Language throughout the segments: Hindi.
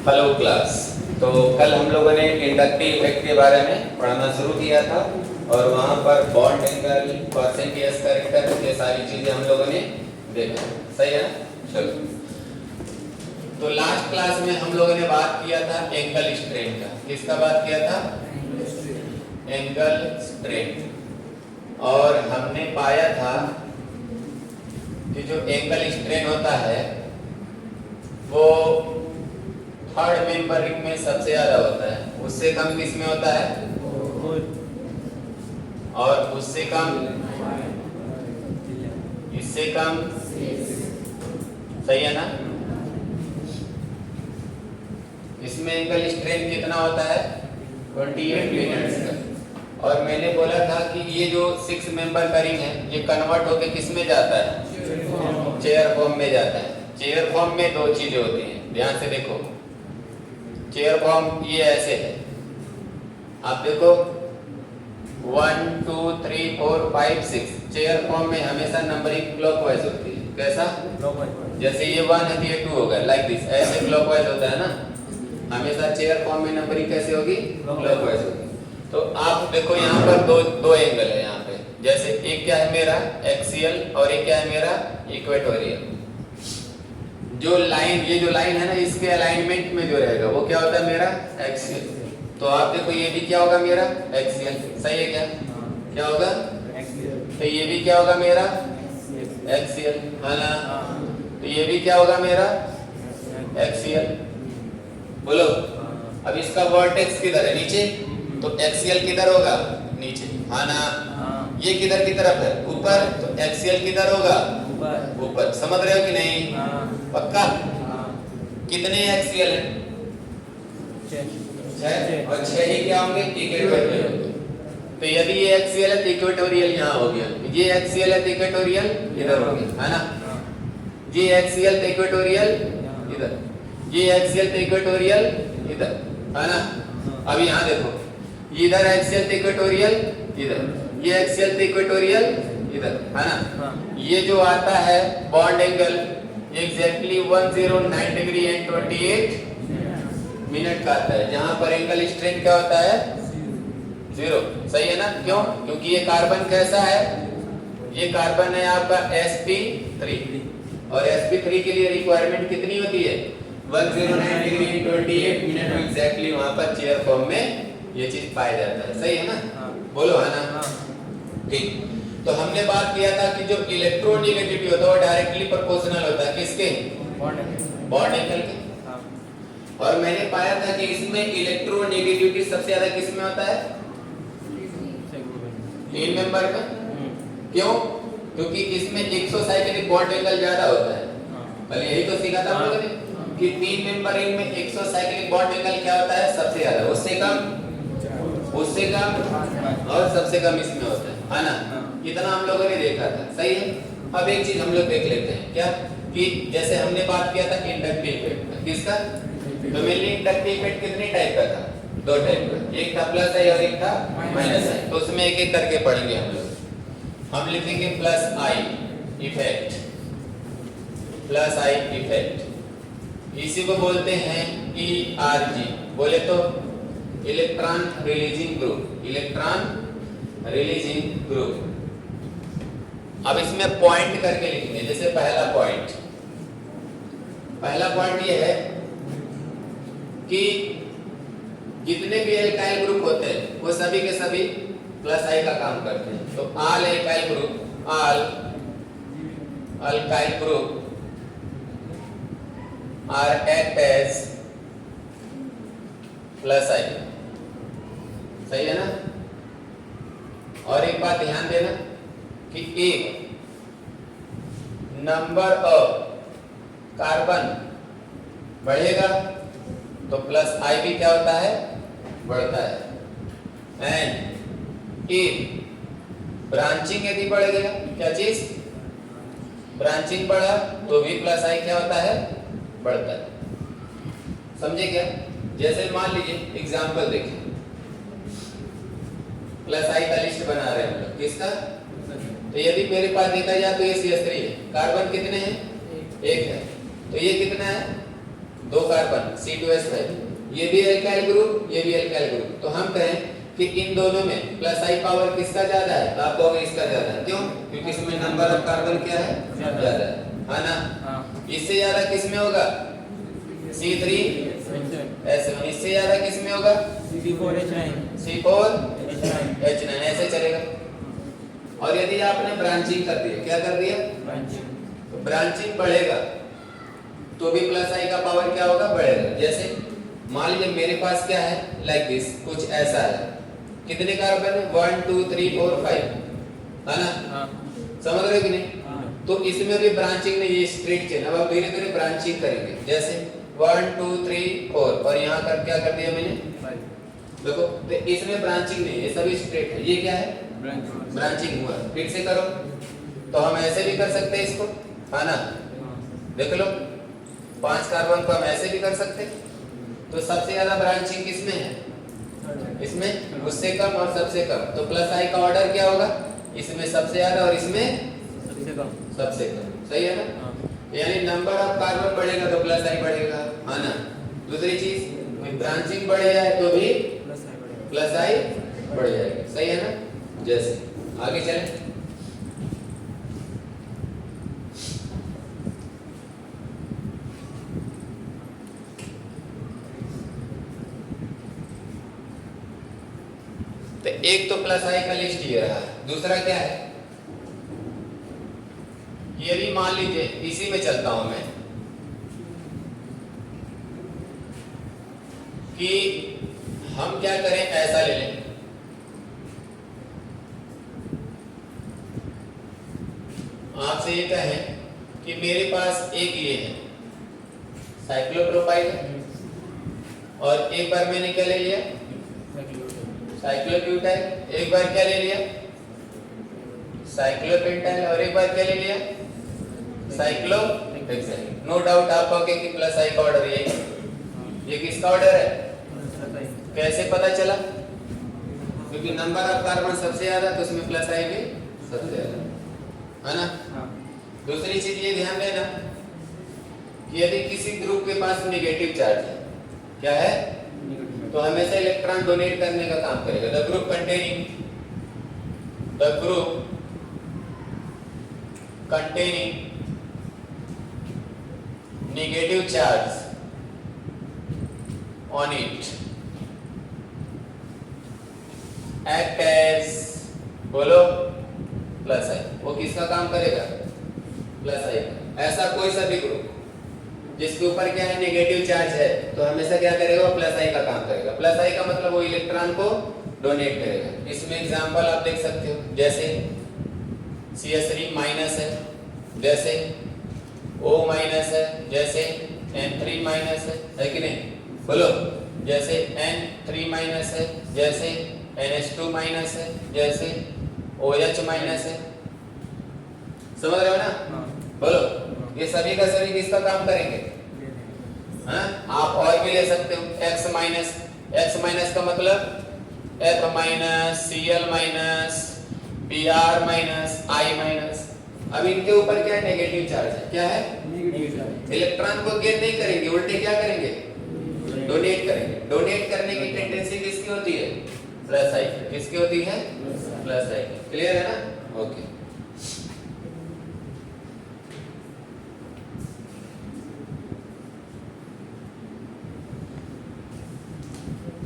Hello class. तो कल हम लोगों ने इंडक्टिव इफेक्ट के बारे में पढ़ना शुरू किया था और वहाँ पर बॉन्ड एंगल, परसेंटेज कैरेक्टर, ये सारी चीजें हम लोगों ने देखा। सही है ना? चलो, तो लास्ट क्लास में हम लोगों ने बात किया था एंगल स्ट्रेन का। किसका बात किया था? Angle strain. और हमने पाया था कि जो एंगल स्ट्रेन होता है वो थर्ड मेंबर रिंग में सबसे ज्यादा होता है, उससे कम किस में होता है? और उससे कम, इससे कम। सही है ना? इसमें एंगल स्ट्रेन कितना होता है? 28 मिनट्स का। और मैंने बोला था कि ये जो 6 मेंबर का रिंग है ये कन्वर्ट होके किस में जाता है? चेयर फॉर्म में जाता है। चेयर फॉर्म में दो चीजें होती हैं, ध्यान से देखो। चेयर फॉर्म ये ऐसे है, आप देखो 1 2 3 4 5 6। चेयर फॉर्म में हमेशा नंबरिंग क्लॉकवाइज होती है। कैसा? जैसे ये 1 है तो ये 2 होगा, लाइक दिस। ऐसे क्लॉकवाइज होता है ना, हमेशा चेयर फॉर्म में नंबरिंग कैसे होगी? क्लॉकवाइज होगी। तो आप देखो यहाँ पर दो एंगल है यहाँ पे। जैसे एक क्या है मेरा? एक्सियल, और एक क्या है मेरा? इक्वेटोरियल। जो लाइन, ये जो लाइन है ना, इसके अलाइनमेंट में जो रहेगा वो क्या होता है मेरा? एक्सियल। तो आप देखो ये भी क्या होगा मेरा? एक्सियल। सही है क्या? क्या होगा? तो ये भी क्या होगा मेरा? एक्सियल, है ना? तो ये भी क्या होगा मेरा? एक्सियल। बोलो, अब इसका वर्टेक्स किधर है? नीचे। तो एक्सियल किधर होगा? नीचे, है ना? ये किधर की तरफ है? ऊपर। तो एक्सियल किधर होगा? ऊपर। समझ रहे हो कि नहीं? पक्का? कितने एक्सियल है? 6। और 6 ही क्या होंगे? इक्वेटोरियल। तो यदि ये एक्सियल है तो इक्वेटोरियल यहाँ हो गया, ये एक्सियल है तो इक्वेटोरियल इधर हो गया, है ना? ये एक्सियल तो इक्वेटोरियल इधर, ये एक्सियल तो इक्वेटोरियल इधर, है ना? अब यहाँ देखो, इधर एक्सियल तो इक्वेटोरियल इधर, ये एक्सियल तो इक्वेटोरियल इधर, है ना? ये जो आता है bond angle exactly 109 degree and 28 minute का आता है, जहां पर एंगल स्ट्रेन क्या होता है? 0। सही है ना? क्यों? क्योंकि ये कार्बन कैसा है? ये कार्बन है आपका sp3, और sp3 के लिए रिक्वायरमेंट कितनी होती है? 109 डिग्री एंड 28 मिनट में एग्जैक्टली वहां पर चेयर फॉर्म में ये चीज पाया जाता है। सही है ना? बोलो, है ना? ठीक। तो हमने बात किया था कि जो इलेक्ट्रोनेगेटिविटी होता है वो डायरेक्टली प्रोपोर्शनल होता है किसके? बॉन्ड एंगल के। और मैंने पाया था कि इसमें इलेक्ट्रोनेगेटिविटी सबसे ज्यादा किस में होता है? 3 मेंबर का। क्यों? क्योंकि इसमें एक्सोसाइक्लिक बॉन्ड एंगल ज्यादा होता है। भले यही तो सीखा था हम लोगों ने कि 3 मेंबर रिंग में एक्सोसाइक्लिक बॉन्ड एंगल क्या होता है? सबसे ज्यादा, उससे कम, उससे कम, और सबसे कम इसमें होता है ना? कितना हम लोगों ने देखा था। सही है? अब एक चीज हम लोग देख लेते हैं, क्या? कि जैसे हमने बात किया था इंडक्टिव इफेक्ट का। किसका? तो मेनली इंडक्टिव इफेक्ट कितने टाइप का था? 2 टाइप का, एक था प्लस आई और एक था माइनस आई। तो उसमें एक एक करके पढ़ेंगे हम लोग। हम लिखेंगे plus I effect, plus I effect, इसी को बोलते हैं ERG। बोले तो electron releasing group, electron releasing group. अब इसमें पॉइंट करके लिखेंगे। जैसे पहला पॉइंट ये है कि जितने भी एल्काइल ग्रुप होते हैं वो सभी के सभी प्लस आई का काम करते हैं। तो all alkyl group, all alkyl group are act as plus I. सही है ना? और एक बात ध्यान देना कि एक नंबर ऑफ कार्बन बढ़ेगा तो प्लस आई भी क्या होता है? बढ़ता है। एंड इफ ब्रांचिंग यदि बढ़ गया, क्या चीज? ब्रांचिंग बढ़ा तो भी प्लस आई क्या होता है? बढ़ता है। समझे क्या? जैसे मान लीजिए एग्जांपल देखिए, प्लस आई का लिस्ट बना रहे हैं हम लोग। किसका? तो यदि मेरे पास देखा जाए तो ये CH3 है। कार्बन कितने हैं? 1 है। तो ये कितना है? 2 कार्बन C2H5, ये भी एल्काइल ग्रुप, ये भी एल्काइल ग्रुप। तो हम कहें कि इन दोनों में प्लस आई पावर किसका ज्यादा है, तो आप कहोगे इसका ज्यादा है। क्यों? क्योंकि इसमें नंबर ऑफ कार्बन क्या है, ज्यादा है ना। इससे ज्यादा किस में होगा, C3H7। इससे ज्यादा किस में होगा, C4H9। ऐसे चलेगा। और यदि आपने ब्रांचिंग कर दिया, क्या कर दिया, तो ब्रांचिंग बढ़ेगा तो भी प्लस आई का पावर क्या होगा, बढ़ेगा। जैसे मान लीजिए मेरे पास क्या है, लाइक दिस, कुछ ऐसा है। कितने कार्बन है, 1 2 3 4 5, है ना। समझ रहे हो कि नहीं। तो इसमें भी ब्रांचिंग नहीं, ये स्ट्रेट चेन। अब आप धीरे धीरे ब्रांचिंग करेंगे, जैसे 1 2 3 4, और यहाँ कर क्या कर दिया मैंने, देखो, तो इसमें ब्रांचिंग नहीं, ये सभी स्ट्रेट है। ये क्या है, ब्रांचिंग हुआ। फिर से करो, तो हम ऐसे भी कर सकते हैं इसको, है ना। देख लो, 5 कार्बन को हम ऐसे भी कर सकते हैं। तो सबसे ज्यादा ब्रांचिंग किसमें है, इसमें, उससे कम और सबसे कम। तो प्लस आई का ऑर्डर क्या होगा, इसमें सबसे ज्यादा और इसमें सबसे कम। सही है ना। यानी नंबर ऑफ कार्बन बढ़ेगा तो प्लस आई बढ़ेगा, है ना। दूसरी चीज, ब्रांचिंग बढ़ जाए तो भी प्लस आई बढ़ जाएगी। सही है ना। जैसे आगे चलें, तो एक तो प्लस आई का लिस्ट ये रहा। दूसरा क्या है, ये भी मान लीजिए, इसी में चलता हूं मैं, कि हम क्या करें, ऐसा ले लें। आपसे ये कहें कि मेरे पास एक ये है साइक्लोप्रोपाइल, और एक बार मैंने क्या ले लिया, साइक्लोब्यूटाइल। एक बार क्या ले लिया, साइक्लोपेंटाइल। और एक बार क्या ले लिया, साइक्लोहेक्सेन। नो डाउट आप कहोगे कि प्लस आई का ऑर्डर ये किसका ऑर्डर है, कैसे पता चला, क्योंकि नंबर ऑफ कार्बन सबसे ज्यादा, तो उसमें प्लस आई भी सबसे ज्यादा, है ना। दूसरी चीज ये ध्यान देना कि यदि किसी ग्रुप के पास नेगेटिव चार्ज है, क्या है, तो हमेशा इलेक्ट्रॉन डोनेट करने का काम करेगा। The group containing negative charge on it act as, बोलो, प्लस आई। वो किसका काम करेगा, प्लस आई। ऐसा कोई सा भी ग्रुप जिसके ऊपर क्या है, नेगेटिव चार्ज है, तो हमेशा क्या करेगा, प्लस आई का काम करेगा। प्लस आई का मतलब वो इलेक्ट्रॉन को डोनेट करेगा। इसमें एग्जांपल आप देख सकते हो, जैसे CH3 माइनस है, जैसे O माइनस है, जैसे N3 माइनस है कि नहीं, बोलो, जैसे N3 माइनस है, जैसे NH2 माइनस है, जैसे OH माइनस है। समझ रहे हो ना। बोलो, ये सभी का सभी किसका काम करेंगे, हाँ। आप और भी ले सकते हो, X माइनस का मतलब F minus, Cl minus, Br minus, I minus. अब इनके ऊपर क्या है, नेगेटिव चार्ज है। क्या है, इलेक्ट्रॉन को गेन नहीं करेंगे, उल्टे क्या करेंगे, डोनेट करेंगे। डोनेट करने की टेंडेंसी किसकी होती है, प्लस आई। किसकी होती है, प्लस आई। क्लियर है ना। ओके,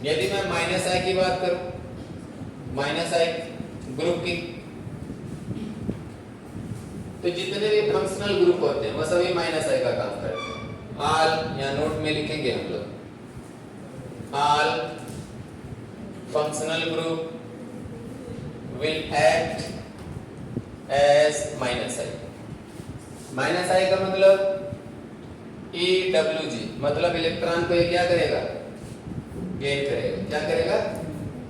यदि मैं माइनस आई की बात करूं, माइनस आई ग्रुप की, तो जितने भी फंक्शनल ग्रुप होते हैं वो सभी माइनस आई का काम करते हैं। ऑल, या नोट में लिखेंगे हम लोग, all functional group will act as minus I. Minus I का मतलब EWG, मतलब इलेक्ट्रॉन को ये क्या करेगा, गेन करेगा। क्या करेगा,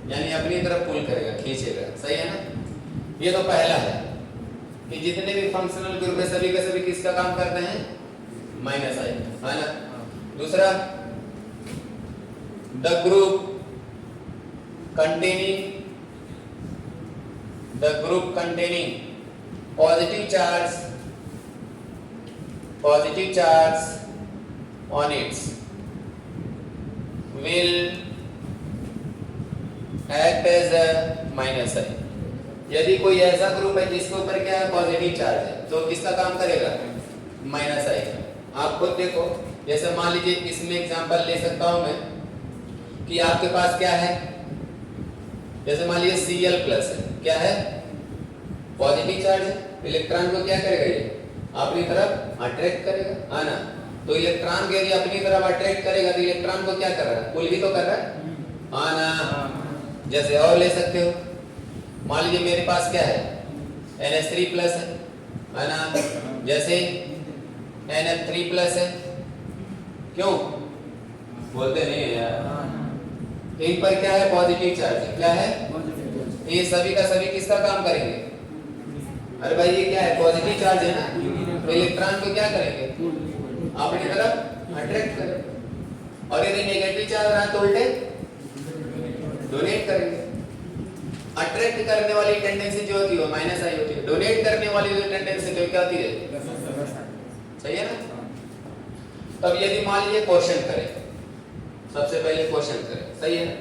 यानी अपनी तरफ पुल करेगा, खींचेगा। सही है ना। ये तो पहला है कि जितने भी फंक्शनल ग्रुप है सभी के सभी किसका काम करते हैं, माइनस आई, है ना। दूसरा, the group containing positive charge on its will act as a minus I। यदि कोई ऐसा ग्रुप है जिसके ऊपर क्या है, पॉजिटिव चार्ज है, तो किसका काम करेगा, माइनस आई। आप खुद देखो, जैसे मान लीजिए इसमें एग्जांपल ले सकता हूं मैं कि आपके पास क्या है, जैसे मान लीजिए Cl प्लस है, क्या है, पॉजिटिव चार्ज है, इलेक्ट्रॉन को क्या करेगा, ये अपनी तरफ अट्रैक्ट करेगा, है ना। तो इलेक्ट्रॉन को यदि अपनी तरफ अट्रैक्ट करेगा तो इलेक्ट्रॉन को क्या कर रहा है, पुल भी तो कर रहा है, है ना। जैसे और ले सकते हो, मान लीजिए मेरे पास क्या है, NH3 प्लस है ना, जैसे NF3 प्लस है, क्यों बोलते नहीं है यार, इन पर क्या है, पॉजिटिव चार्ज है, क्या है, ये सभी का सभी किसका काम करेंगे, अरे भाई ये क्या है, पॉजिटिव चार्ज है ना, तो इलेक्ट्रॉन को क्या करेंगे, अपनी तरफ अट्रैक्ट करेंगे। और यदि नेगेटिव चार्ज रहा तो उल्टे डोनेट करेंगे। अट्रैक्ट करने वाली टेंडेंसी जो होती है वो माइनस आई होती है, डोनेट करने वाली जो टेंडेंसी तो क्या होती है, सही है ना। तब यदि मान लीजिए क्वेश्चन करें, सबसे पहले क्वेश्चन करें, सही है ना।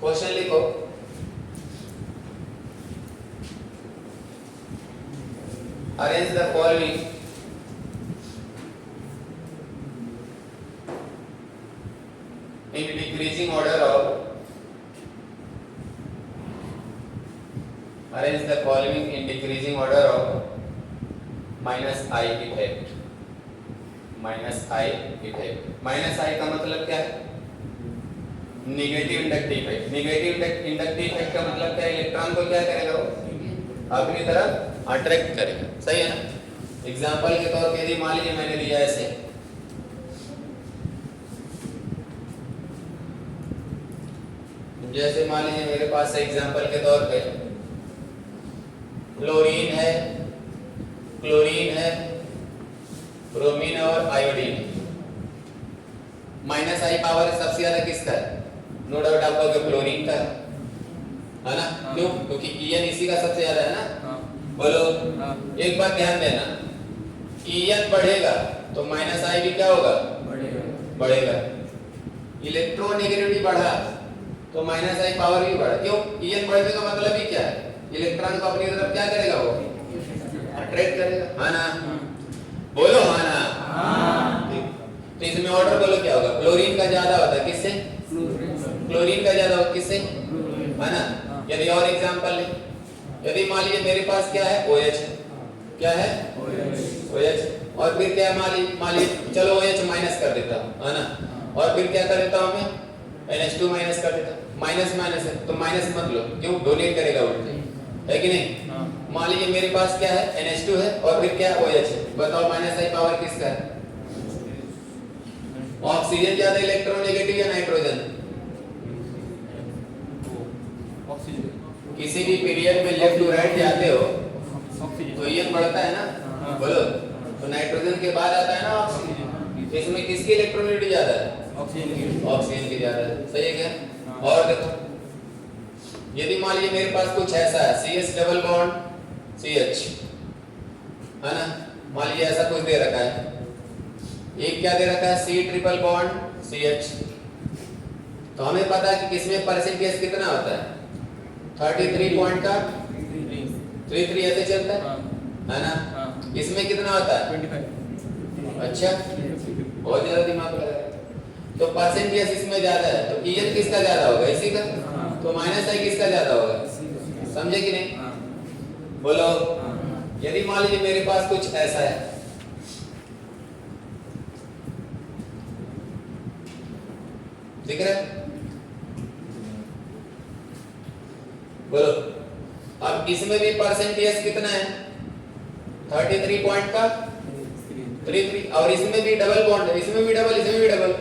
क्वेश्चन लिखो, arrange the following in decreasing order of, arrange the following in decreasing order of minus I effect, minus I effect, minus I का मतलब क्या है, negative inductive effect. Negative inductive effect का मतलब क्या है, इलेक्ट्रॉन को क्या करेगा, वो अपनी तरफ अट्रैक्ट करेगा, सही है ना। एग्जांपल के तौर पे यदि मान लीजिए मैंने लिया ऐसे, जैसे मान लीजिए मेरे पास एग्जांपल के तौर पे फ्लोरीन है, क्लोरीन है, ब्रोमीन और आयोडीन। माइनस आई पावर सबसे ज्यादा किसका है, नो डाउट आप कहोगे क्लोरीन का है ना, क्यों, क्योंकि ईएन इसी का सबसे ज्यादा है ना। बोलो, एक बात ध्यान देना, ईएन बढ़ेगा तो माइनस आई भी क्या होगा, बढ़ेगा। इलेक्ट्रोनेगेटिविटी बढ़ा तो माइनस आई पावर भी बढ़ा, क्यों, ईएन बढ़ने का मतलब ही क्या है, इलेक्ट्रॉन को अपनी तरफ क्या करेगा, वो अट्रैक्ट करेगा, है ना। बोलो हाँ ना। तो इसमें ऑर्डर बोलो क्या होगा, क्लोरीन का ज्यादा होता है किससे, क्लोरीन का ज्यादा होता किससे, है ना। यदि और एग्जांपल ले, यदि मान लीजिए मेरे पास क्या है, OH, क्या है, OH, और फिर क्या मान लीजिए चलो OH माइनस कर देता हूं, है ना, और फिर क्या कर देता हूं मैं, NH2 माइनस कर देता हूं। माइनस माइनस है तो माइनस मत लो, क्यों, डोनेट करेगा उल्टे, है कि नहीं। मान लीजिए मेरे पास क्या है, NH2 है और फिर क्या OH है, बताओ माइनस आई पावर किसका है, ऑक्सीजन ज्यादा इलेक्ट्रोनेगेटिव या नाइट्रोजन। किसी भी पीरियड में लेफ्ट टू राइट जाते हो तो ईएन बढ़ता है ना, बोलो, तो नाइट्रोजन के बाद आता है ना ऑक्सीजन, इसमें किसकी इलेक्ट्रोनेगेटिव ज्यादा है, ऑक्सीजन की ज्यादा है, सही है क्या। और देखो, यदि मान लीजिए मेरे पास कुछ ऐसा है, CH डबल बॉन्ड CH, है ना, मान लीजिए ऐसा कुछ दे रखा है, एक क्या दे रखा है, C ट्रिपल बॉन्ड CH, तो हमें पता है कि किसमें परसेंटेज कितना होता है, 33 पॉइंट का 33 ऐसे चलता है ना। इसमें कितना होता है, 25। अच्छा, बहुत ज्यादा दिमाग लगा है, तो परसेंटेज इसमें ज्यादा है, तो ईएन किसका ज्यादा होगा, इसी का, तो माइनस आई किसका ज्यादा होगा, समझे कि नहीं। बोलो, यदि मान लीजिए मेरे पास कुछ ऐसा है, दिख रहा है, बोलो, अब इसमें भी परसेंटेज कितना है, 33 पॉइंट का 33, और इसमें भी डबल बॉन्ड है, इसमें भी डबल, इसमें भी डबल,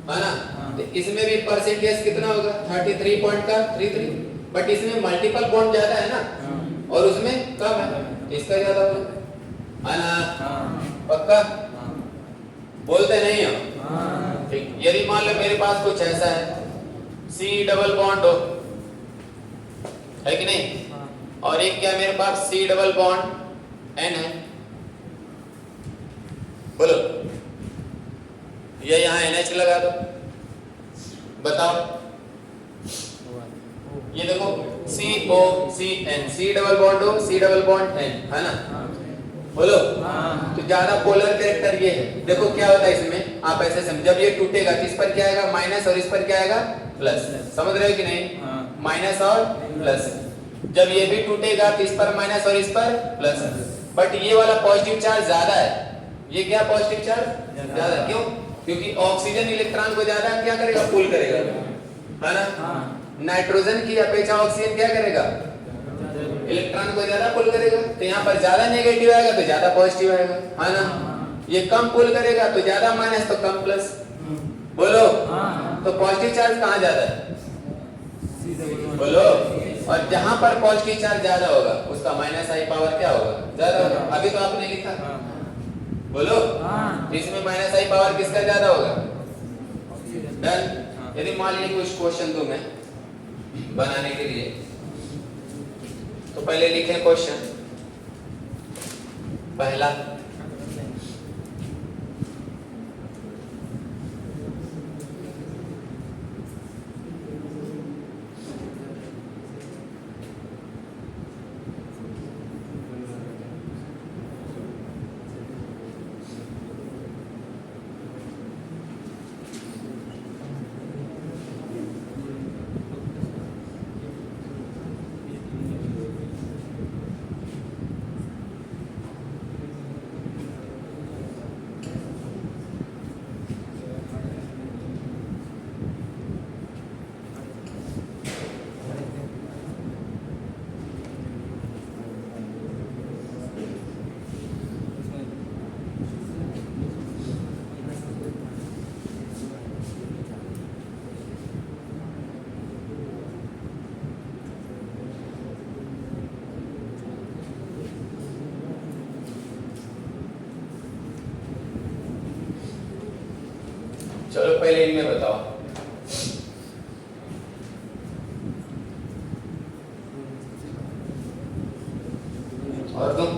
है ना। तो इसमें भी परसेंटेज कितना होगा, 33 पॉइंट का 33, बट इसमें मल्टीपल बॉन्ड ज्यादा है ना और उसमें कम है, तो इसका ज्यादा होगा, है ना। पक्का बोलते नहीं हो, ठीक। यदि मान लो मेरे पास कुछ ऐसा है, C डबल बॉन्ड हो, है कि नहीं? और एक क्या मेरे पास C डबल बॉन्ड N है, बोलो, ये यहाँ NH लगा दो, बताओ, ये देखो COCN, C डबल बॉन्ड हो, C डबल बॉन्ड N, है ना? बोलो, तो ज्यादा पोलर कैरेक्टर ये है। देखो क्या होता है इसमें, आप ऐसे समझ, जब ये टूटेगा तो इस पर क्या आएगा माइनस और इस पर क्या आएगा प्लस, समझ रहे हो कि नहीं? माइनस और प्लस। जब ये भी टूटेगा तो इस पर माइनस और इस पर प्लस, बट ये वाला पॉजिटिव चार्ज ज्यादा है, ये क्या पॉजिटिव चार्ज ज्यादा, क्यों? क्योंकि ऑक्सीजन इलेक्ट्रॉन को ज्यादा क्या करेगा, पुल करेगा, है ना? नाइट्रोजन की अपेक्षा ऑक्सीजन क्या करेगा, इलेक्ट्रॉन को ज्यादा पुल करेगा, तो यहाँ पर ज्यादा नेगेटिव आएगा तो ज्यादा पॉजिटिव आएगा, है ना? ये कम पुल करेगा तो ज्यादा माइनस तो कम प्लस, बोलो, तो पॉजिटिव चार्ज कहाँ ज्यादा है, बोलो, और जहां पर पॉजिटिव चार्ज ज्यादा होगा उसका माइनस आई पावर क्या होगा, ज्यादा होगा। अभी तो आपने लिखा, बोलो, इसमें माइनस आई पावर किसका ज्यादा होगा, डन। यदि मान लीजिए कुछ क्वेश्चन दूं मैं बनाने के लिए, तो पहले लिखें क्वेश्चन पहला, चलो पहले इनमें बताओ, और तुम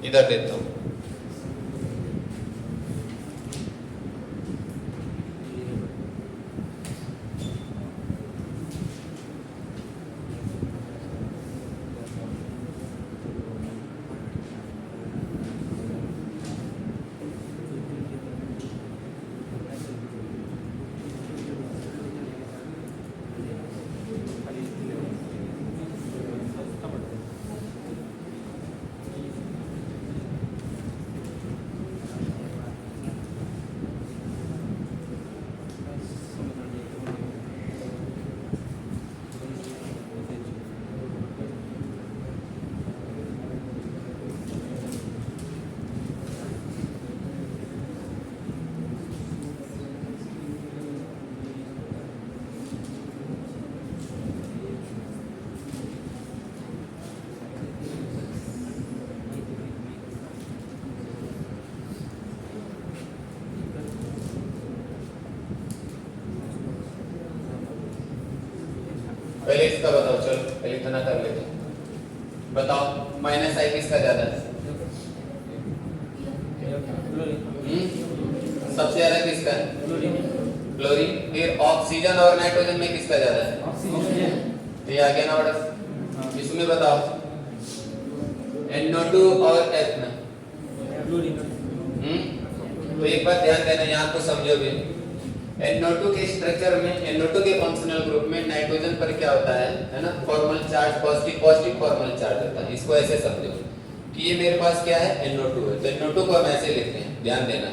इधर देता हूं, पहले इसका बताओ, चलो पहले इतना कर लेते हैं, बताओ माइनस आई किसका ज्यादा है, सबसे ज्यादा किसका है, क्लोरीन। फिर ऑक्सीजन और नाइट्रोजन में किसका ज्यादा है, तो ये आ गया ना ऑर्डर। इसमें बताओ NO2 और F में, तो एक बार ध्यान देना, यहाँ को समझो भी, NO2 के स्ट्रक्चर में, NO2 के फंक्शनल ग्रुप में नाइट्रोजन पर क्या होता है ना, formal charge, positive formal charge होता है। इसको ऐसे समझो कि ये मेरे पास क्या है, NO2 है, तो NO2 को हम ऐसे लिखते हैं, ध्यान देना,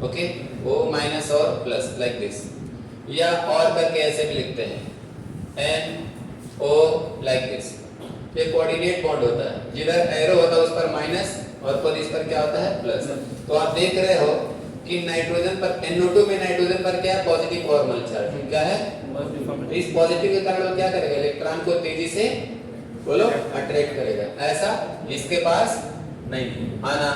ओके, O माइनस और प्लस लाइक दिस, या और करके ऐसे भी लिखते हैं NO लाइक दिस। ये कोऑर्डिनेट बॉन्ड होता है, जिधर एरो होता है उस पर माइनस और खुद इस पर क्या होता है प्लस। तो आप देख रहे हो कि नाइट्रोजन पर, NO2 में नाइट्रोजन पर क्या है, पॉजिटिव फॉर्मल चार्ज, क्या है, इस पॉजिटिव के कारण वो क्या करेगा, इलेक्ट्रॉन को तेजी से, बोलो, अट्रैक्ट करेगा, ऐसा इसके पास नहीं आना,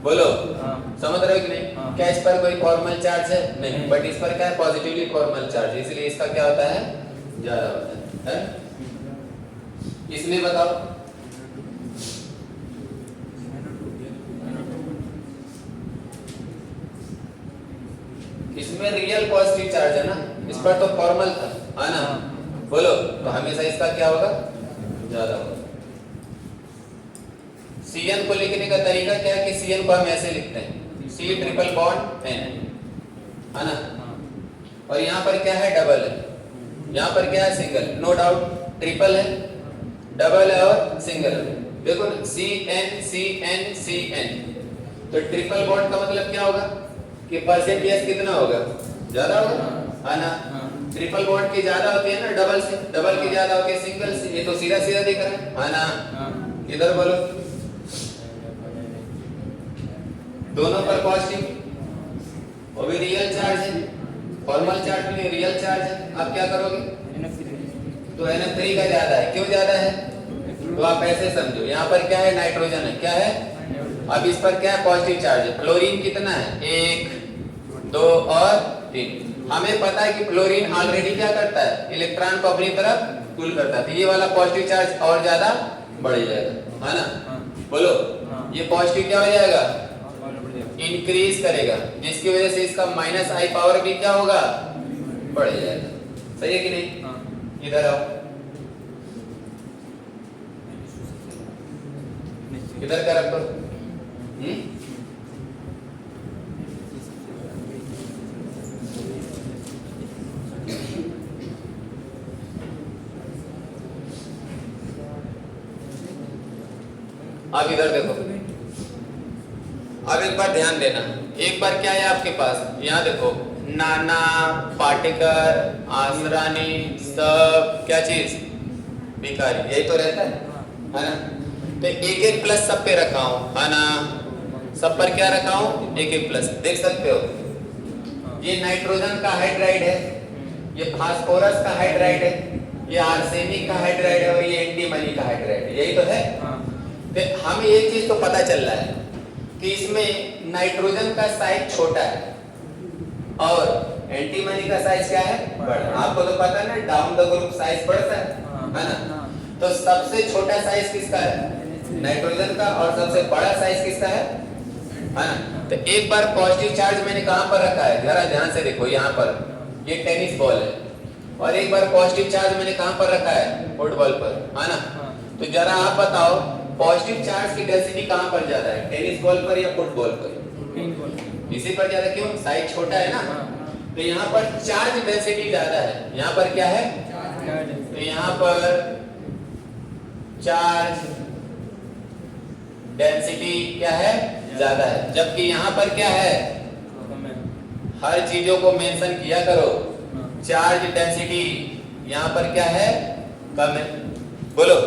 बोलो हाँ। समझ रहे हो कि नहीं? हाँ। क्या इस पर कोई फॉर्मल चार्ज है? नहीं, बट इस पर क्या है? पॉजिटिवली फॉर्मल चार्ज, इसलिए इसका क्या होता है? ज्यादा होता है? इसमें बताओ इसमें रियल पॉजिटिव चार्ज है ना, इस पर तो फॉर्मल था, है ना? बोलो, तो हमेशा इसका क्या होगा? ज्यादा होगा। Cn को लिखने का तरीका क्या है कि Cn को हम ऐसे लिखते हैं C ट्रिपल बॉन्ड N, है ना? और यहाँ पर क्या है? डबल है, यहाँ पर क्या है? सिंगल। नो डाउट ट्रिपल है, डबल है और सिंगल है। देखो ना, CN तो ट्रिपल बॉन्ड का मतलब क्या होगा कि परसेंटेज कितना होगा? ज्यादा होगा, है ना? ट्रिपल बॉन्ड की ज्यादा होती है ना डबल से, डबल की ज्यादा होती है सिंगल से। ये तो सीधा सीधा दिख रहा है ना? इधर बोलो, दोनों पर पॉजिटिव और भी रियल चार्ज है, फॉर्मल चार्ज में रियल चार्ज है। आप क्या करोगे? तो NF3 का ज्यादा है। क्यों ज्यादा है? तो आप ऐसे समझो, यहाँ पर क्या है? नाइट्रोजन है। क्या है? अब इस पर क्या है? पॉजिटिव चार्ज है। फ्लोरीन कितना है? 1 2 और 3। हमें पता है कि फ्लोरीन ऑलरेडी क्या करता है? इलेक्ट्रॉन को अपनी तरफ पुल करता है, तो ये वाला पॉजिटिव चार्ज और ज्यादा बढ़ जाएगा, है ना? बोलो, ये पॉजिटिव क्या हो जाएगा? इंक्रीज करेगा, जिसकी वजह से इसका -I पावर भी क्या होगा? बढ़ जाएगा। सही है कि नहीं? इधर आओ, इधर का रखो। आप इधर देखो, अब एक बार ध्यान देना। एक बार क्या है आपके पास? यहाँ देखो, नाना, पाटेकर, आसरानी, सब क्या चीज? भिखारी, यही तो रहता है ना? तो एक प्लस सब पे रखा हूं, है ना? सब पर क्या रखा हूं? एक प्लस। देख सकते हो, ये नाइट्रोजन का हाइड्राइड है, ये फास्फोरस का हाइड्राइड है, ये आर्सेनिक का हाइड्राइड है और ये एंटीमनी का हाइड्राइड है। यही तो है। तो हमें एक चीज तो पता चल रहा है कि इसमें नाइट्रोजन का साइज छोटा है और एंटीमनी का साइज क्या है? बड़ा। आपको तो पता है ना, डाउन द ग्रुप साइज बढ़ता है ना? तो सबसे छोटा साइज किसका है? नाइट्रोजन का। और सबसे बड़ा साइज किसका है ना? तो एक बार पॉजिटिव चार्ज मैंने कहां पर रखा है? जरा ध्यान से देखो, यहाँ पर ये टेनिस बॉल है, और एक बार पॉजिटिव चार्ज मैंने कहां पर रखा है? फुटबॉल पर, है ना? तो जरा आप बताओ, पॉजिटिव चार्ज की डेंसिटी कहां पर ज्यादा है? टेनिस बॉल पर या फुटबॉल पर? इसी पर ज्यादा। क्यों? साइज छोटा है ना? तो यहाँ पर चार्ज डेंसिटी ज्यादा है। यहाँ पर क्या है? तो यहाँ पर चार्ज डेंसिटी क्या है? ज्यादा है। जबकि यहाँ पर क्या है? हर चीजों को मेंशन किया करो। चार्ज डेंसिटी यहाँ पर क्या है? कम है। बोलो,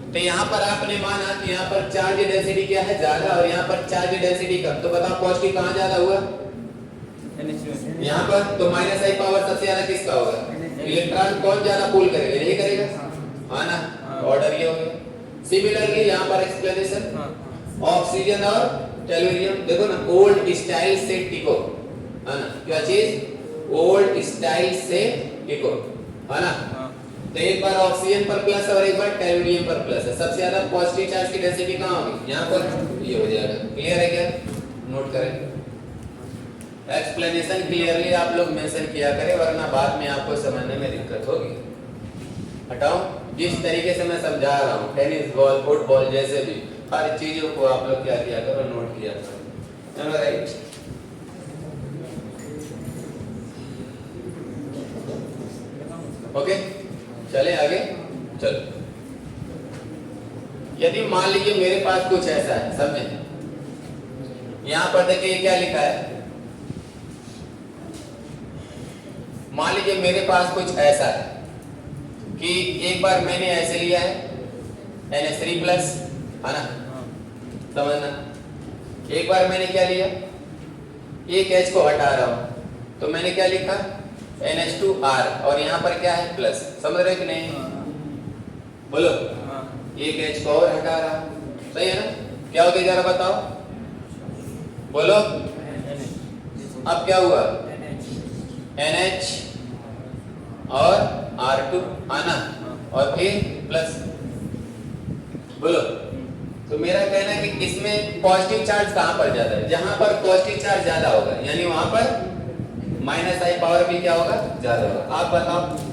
तो यहाँ पर आपने माना कि यहाँ पर चार्ज डेंसिटी क्या है? ज्यादा, और यहाँ पर चार्ज डेंसिटी कम। तो बताओ पॉजिटिव कहाँ ज्यादा हुआ? यहाँ पर। तो -I पावर सबसे ज्यादा किसका होगा? इलेक्ट्रॉन कौन ज्यादा पुल करेगा? यही करेगा, है ना? ऑर्डर ये हो गया। सिमिलरली यहाँ पर एक्सप्लेनेशन, ऑक्सीजन और टेलुरियम। देखो ना, ओल्ड स्टाइल से टिको, है ना? क्या चीज? ओल्ड स्टाइल से टिको, है ना? तो एक बार ऑक्सीजन पर प्लस और एक बार टेलुरियम पर प्लस है। सबसे ज्यादा पॉजिटिव चार्ज की डेंसिटी कहाँ होगी? यहाँ पर। ये हो जाएगा। क्लियर है क्या? नोट करें। एक्सप्लेनेशन क्लियरली आप लोग मेंशन किया करें, वरना बाद में आपको समझने में दिक्कत होगी। हटाओ, जिस तरीके से मैं समझा रहा हूँ, टेनिस बॉल, फुटबॉल जैसे भी हर चीजों को आप लोग क्या किया करो? नोट किया करो। चलो राइट। ओके, चले आगे। चलो, यदि मान लीजिए मेरे पास कुछ ऐसा है, समझे? यहां पर देखिए क्या लिखा है। मान लीजिए मेरे पास कुछ ऐसा है कि एक बार मैंने ऐसे लिया है NH3+, है ना? समझना, एक बार मैंने क्या लिया? एक H को हटा रहा हूं, तो मैंने क्या लिखा? NH2R, और यहाँ पर क्या है? प्लस। समझ रहे कि नहीं? बोलो, एक H को और हटा रहा हूं, सही है ना? क्या हो गया जरा बताओ? बोलो। अब क्या हुआ? NH और R2 आना और फिर प्लस। बोलो। तो मेरा कहना है कि इसमें पॉजिटिव चार्ज कहां पर ज्यादा है? जहां पर पॉजिटिव चार्ज ज्यादा होगा, यानी वहां पर माइनस आई पावर भी क्या होगा? ज्यादा होगा। आप बताओ।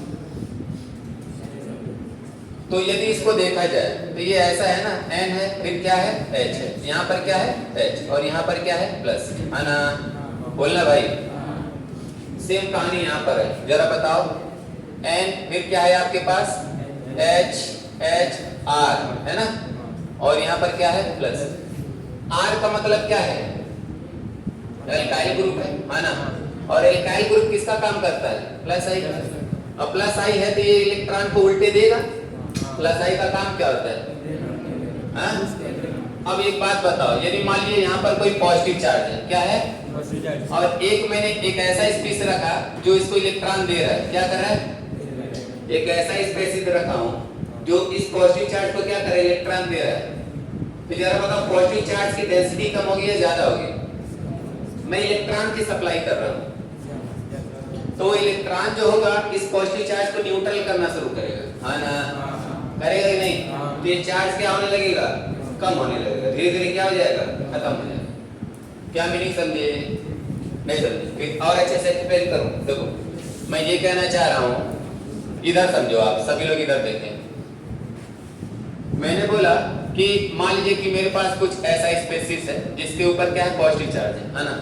तो यदि इसको देखा जाए तो ये ऐसा है ना, N है, फिर क्या है? H है, यहाँ पर क्या है? H, और यहाँ पर क्या है? प्लस, है ना? बोलना भाई। सेम कहानी यहाँ पर है, जरा बताओ। N फिर क्या है आपके पास? H H R, है ना? और यहाँ पर क्या है? प्लस। R का मतलब क्या है? एल्काइल ग्रुप है ना? और एल्काइल ग्रुप किसका काम करता है? प्लस आई। अब प्लस आई है तो ये इलेक्ट्रॉन को उल्टे देगा। प्लस आई का काम क्या होता है? हाँ? अब एक बात बताओ, यदि मान लीजिए यहाँ पर कोई पॉजिटिव चार्ज है, क्या है? और मैंने एक ऐसा स्पेस रखा जो इसको इलेक्ट्रॉन दे रहा है, क्या कर रहा है? एक ऐसा स्पेस रखा हूँ जो इस पॉजिटिव चार्ज को क्या करे? इलेक्ट्रॉन दे रहा है। तो जरा बताओ, पॉजिटिव चार्ज की डेंसिटी कम होगी या ज्यादा होगी? मैं इलेक्ट्रॉन की सप्लाई कर रहा हूँ, तो इलेक्ट्रॉन जो होगा इस पॉजिटिव चार्ज को न्यूट्रल करना शुरू करेगा, है ना? करेगा कि नहीं? तो ये चार्ज क्या होने लगेगा? कम होने लगेगा। धीरे धीरे क्या हो जाएगा? खत्म हो जाएगा। क्या मीनिंग समझे? नहीं समझे? फिर और अच्छे से एक्सप्लेन करूं। देखो, मैं ये कहना चाह रहा हूं, इधर समझो, आप सभी लोग इधर देखें। मैंने बोला कि मान लीजिए कि मेरे पास कुछ ऐसा स्पेसिस है जिसके ऊपर क्या है? पॉजिटिव चार्ज है ना?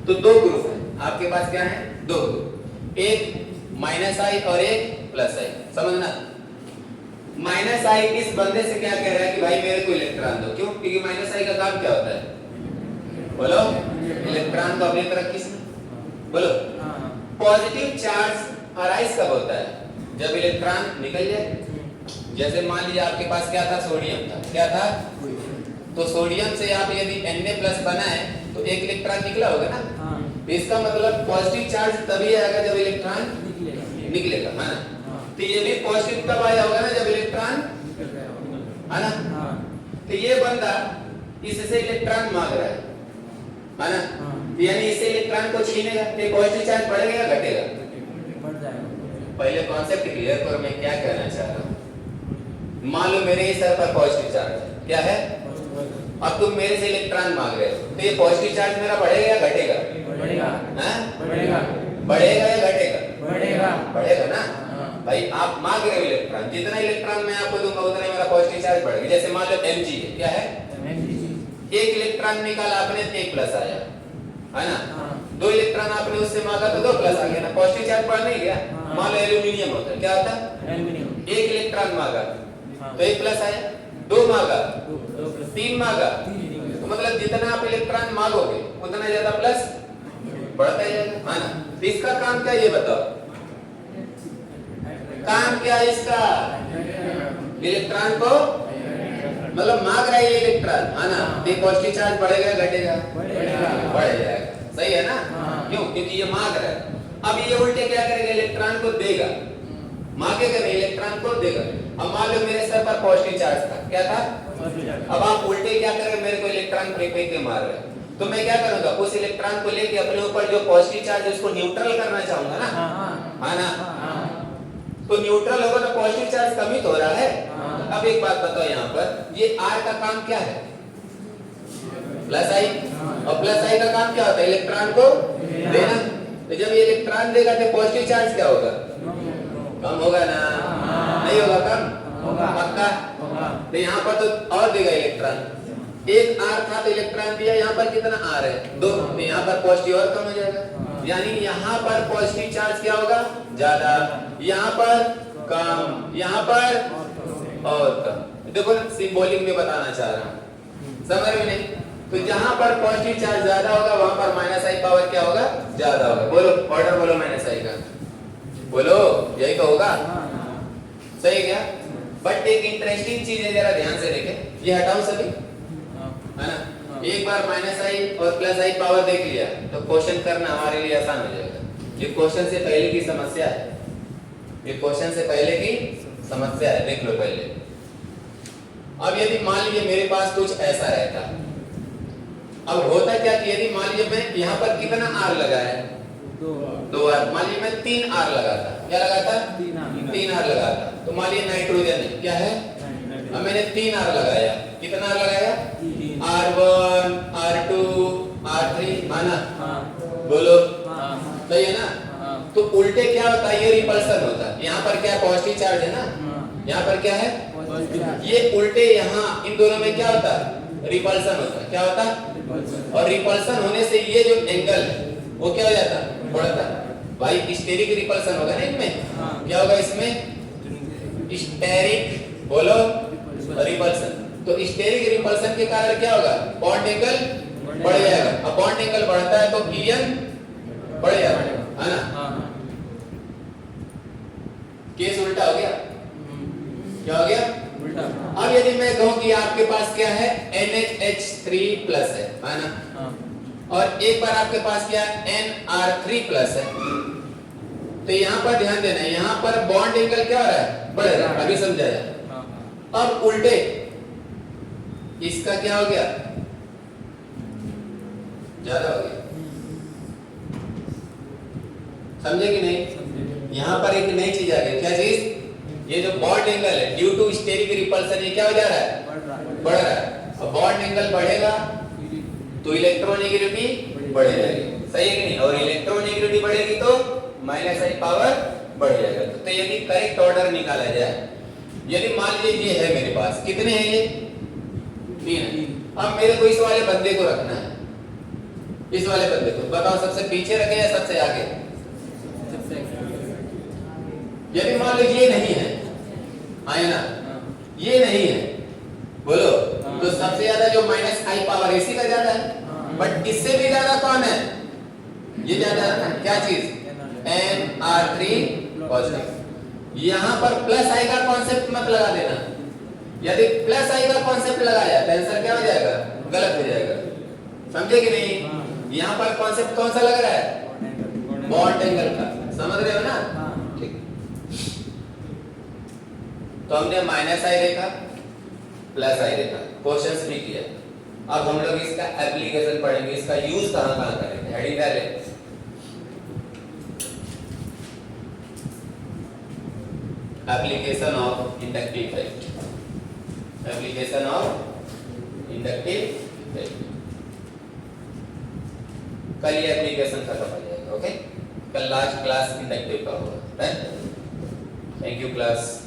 तो दो ग्रुप है आपके पास, क्या है? दो ग्रुप, एक माइनस आई और एक प्लस आई। समझना? माइनस आई इस बंदे से क्या कह रहा है कि भाई मेरे को इलेक्ट्रॉन दो। क्यों? क्योंकि माइनस आई का काम क्या होता है? बोलो। इलेक्ट्रॉन को अपनी तरफ खींचना। बोलो। पॉजिटिव चार्ज अराइज कब होता है? जब इलेक्ट्रॉन निकल जाए। जैसे मान लीजिए आपके पास क्या था? सोडियम था। क्या था? तो सोडियम से आप यदि Na+ बनाए तो एक इलेक्ट्रॉन निकला होगा ना? इसका मतलब पॉजिटिव चार्ज तभी आएगा जब इलेक्ट्रॉन निकलेगा, है ना? तो ये भी पॉजिटिव कब आया होगा ना? जब इलेक्ट्रॉन, है ना? तो ये बंदा इससे इलेक्ट्रॉन मांग रहा है ना? यानी इससे इलेक्ट्रॉन को छीनेगा तो पॉजिटिव चार्ज बढ़ेगा या घटेगा? पहले कॉन्सेप्ट क्लियर करो, मैं क्या कहना चाह रहा हूँ। मान लो मेरे ही सर पर पॉजिटिव चार्ज है, क्या है? अब तुम मेरे से इलेक्ट्रॉन मांग रहे हो, तो ये पॉजिटिव चार्ज मेरा बढ़ेगा या घटेगा? बढ़ेगा। बढ़ेगा या घटेगा? बढ़ेगा ना? भाई आप मांग रहे हो इलेक्ट्रॉन, जितना इलेक्ट्रॉन मैं आपको दूंगा उतना ही मेरा पॉजिटिव चार्ज बढ़ेगा। जैसे मान लो Mg है, क्या है? एक इलेक्ट्रॉन निकाला आपने, 1+ आया, है ना? दो इलेक्ट्रॉन आपने उससे मांगा तो 2+ आ गया ना? पॉजिटिव चार्ज बढ़ नहीं गया? मान लो एल्यूमिनियम होता है, क्या होता है? एक इलेक्ट्रॉन मांगा तो 1+ आया, 2 मांगा 3 मांगा, तो मतलब जितना आप इलेक्ट्रॉन मांगोगे उतना ज्यादा प्लस बढ़ता जाएगा, है ना? तो इसका काम क्या, ये बताओ। काम क्या है इसका? इलेक्ट्रॉन को मतलब मांग रहा है ये इलेक्ट्रॉन, है ना? तो पॉजिटिव चार्ज बढ़ेगा घटेगा? बढ़ जाएगा। सही है ना? क्यों? क्योंकि ये मांग रहा है। अब ये उल्टे क्या करेगा? इलेक्ट्रॉन को देगा। मांगेगा नहीं, इलेक्ट्रॉन को देगा। अब मान लो मेरे सर पर पॉजिटिव चार्ज था, क्या था? अब आप उल्टे क्या करेंगे? मेरे को इलेक्ट्रॉन फेंक के मार रहे हैं, तो मैं क्या करूंगा? उस इलेक्ट्रॉन को लेके अपने ऊपर जो पॉजिटिव चार्ज है उसको न्यूट्रल करना चाहूंगा ना, है ना? तो न्यूट्रल होगा तो पॉजिटिव चार्ज कमित हो रहा है। अब एक बात बताओ, यहाँ पर ये R का काम क्या है? प्लस आई, और प्लस आई का काम क्या होता है? इलेक्ट्रॉन को देना। तो जब ये इलेक्ट्रॉन देगा तो पॉजिटिव चार्ज क्या होगा? कम होगा ना? नहीं होगा? कम पक्का? तो यहाँ पर तो और देगा इलेक्ट्रॉन। एक R था तो इलेक्ट्रॉन दिया, यहाँ पर कितना R है? 2, तो यहाँ पर पॉजिटिव और कम हो जाएगा। यानी यहाँ पर पॉजिटिव चार्ज क्या होगा? ज्यादा, यहाँ पर कम, यहाँ पर और कम। देखो ना, सिंबॉलिक में बताना चाह रहा हूँ, समझ में नहीं? तो जहां पर पॉजिटिव चार्ज ज्यादा होगा वहां पर माइनस आई पावर क्या होगा? ज्यादा होगा। बोलो, ऑर्डर बोलो माइनस आई का, बोलो, यही तो होगा। सही क्या? बट एक इंटरेस्टिंग चीज है, जरा ध्यान से देखें। ये हटाओ सभी, है ना? एक बार माइनस आई और प्लस आई पावर देख लिया तो क्वेश्चन करना हमारे लिए आसान हो जाएगा। ये क्वेश्चन से पहले की समस्या है, ये क्वेश्चन से पहले की समस्या है, देख लो पहले। अब यदि मान लीजिए मेरे पास कुछ ऐसा रहता, अब होता क्या कि यदि मान लीजिए मैं यहाँ पर कितना आर लगाया, 2 आर, मान लीजिए मैं 3 आर लगाता, क्या लगाता, 3 आर लगाता, तो मान लीजिए नाइट्रोजन क्या है, अब मैंने 3 आर लगाया, कितना आर लगाया, R1 R2 R3, माना, बोलो सही है ना। तो उल्टे क्या होता है, ये रिपल्सन होता है, यहाँ पर क्या पॉजिटिव चार्ज है ना, यहाँ पर क्या है, ये उल्टे यहाँ इन दोनों में क्या होता है, रिपल्सन होता है, क्या होता है, और रिपल्सन होने से ये जो एंगल है वो क्या हो जाता है, बढ़ता है। भाई स्टेरिक रिपल्सन होगा ना इनमें, क्या होगा इसमें, स्टेरिक, बोलो रिपल्सन। तो स्टेरिक रिपल्सन के कारण क्या होगा, बॉन्ड एंगल बढ़ जाएगा, अब बॉन्ड एंगल बढ़ता है तो पीएन बढ़ जाएगा, है ना। केस उल्टा हो गया, क्या हो गया उल्टा। अब यदि मैं कहूं कि आपके पास क्या है, NH3+ है ना, और एक बार आपके पास क्या है, NR3+ है, तो यहाँ पर ध्यान देना है, यहाँ पर बॉन्ड एंगल क्या हो रहा है, बढ़ रहा है, अभी समझाया। अब उल्टे इसका क्या हो गया, ज्यादा हो गया, समझे कि नहीं। यहाँ पर एक नई चीज आ गई, क्या चीज, ये जो बॉन्ड एंगल है ड्यू टू स्टेरिक रिपल्सन, ये क्या हो जा रहा है, बढ़ रहा है। अब बॉन्ड एंगल बढ़ेगा तो इलेक्ट्रोनेगेटिविटी बढ़ जाएगी, सही है कि नहीं, और इलेक्ट्रोनेगेटिविटी बढ़ेगी तो -I पावर बढ़ जाएगा। तो यदि करेक्ट ऑर्डर निकाला जाए, यदि मान लीजिए ये है मेरे पास, कितने हैं ये, 3 है। अब मेरे को इस वाले बंदे को रखना है, इस वाले बंदे को बताओ सबसे पीछे रखे या सबसे आगे। यदि मान लो ये नहीं है, आए ना, ये नहीं है, बोलो, तो सबसे ज्यादा जो -I पावर इसी का ज्यादा है, बट इससे भी ज्यादा कौन है, ये ज्यादा है ना, क्या चीज, NR3 पॉजिटिव। यहाँ पर +I का कॉन्सेप्ट मत लगा देना, यदि +I का कॉन्सेप्ट लगाया तो आंसर क्या हो जाएगा, गलत हो जाएगा, समझे कि नहीं। यहाँ पर कॉन्सेप्ट कौन सा लग रहा है, बॉन्ड एंगल का, समझ रहे हो ना। ठीक, तो हमने -I देखा, +I देखा, क्वेश्चंस भी किया। अब हम लोग इसका एप्लीकेशन पढ़ेंगे, इसका यूज कहां कहां करेंगे। हेडिंग डाले, application of inductive effect, application of inductive effect. कल ये एप्लीकेशन खत्म हो जाएगा, ओके। कल लास्ट क्लास इंडक्टिव का होगा। Thank you class.